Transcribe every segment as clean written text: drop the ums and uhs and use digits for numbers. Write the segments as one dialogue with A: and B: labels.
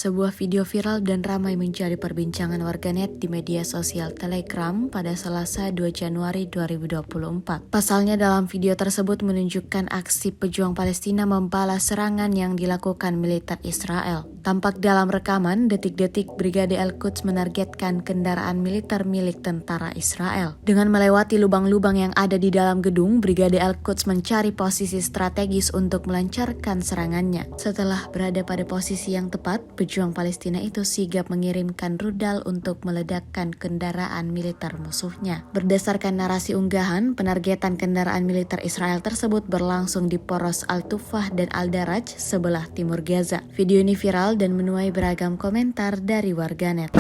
A: Sebuah video viral dan ramai menjadi perbincangan warganet di media sosial Telegram pada Selasa 2 Januari 2024. Pasalnya dalam video tersebut menunjukkan aksi pejuang Palestina membalas serangan yang dilakukan militer Israel. Tampak dalam rekaman detik-detik Brigade Al-Quds menargetkan kendaraan militer milik tentara Israel. Dengan melewati lubang-lubang yang ada di dalam gedung, Brigade Al-Quds mencari posisi strategis untuk melancarkan serangannya. Setelah berada pada posisi yang tepat, pejuang Palestina itu sigap mengirimkan rudal untuk meledakkan kendaraan militer musuhnya. Berdasarkan narasi unggahan, penargetan kendaraan militer Israel tersebut berlangsung di poros Al-Tufah dan Al-Daraj sebelah timur Gaza. Video ini viral dan menuai beragam komentar dari warganet.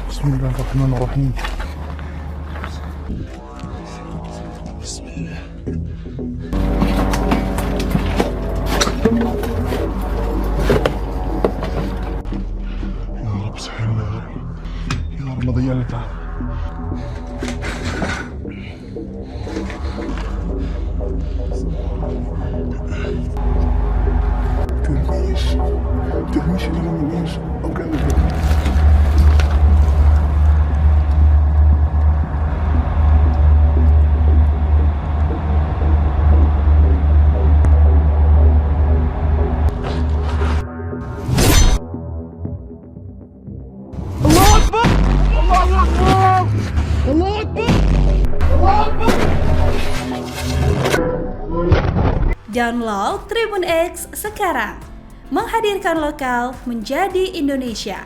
B: Bismillahirrahmanirrahim. مضيعتها ترميش إلى من إيش أو كان
C: Download Tribun X sekarang, menghadirkan lokal menjadi Indonesia.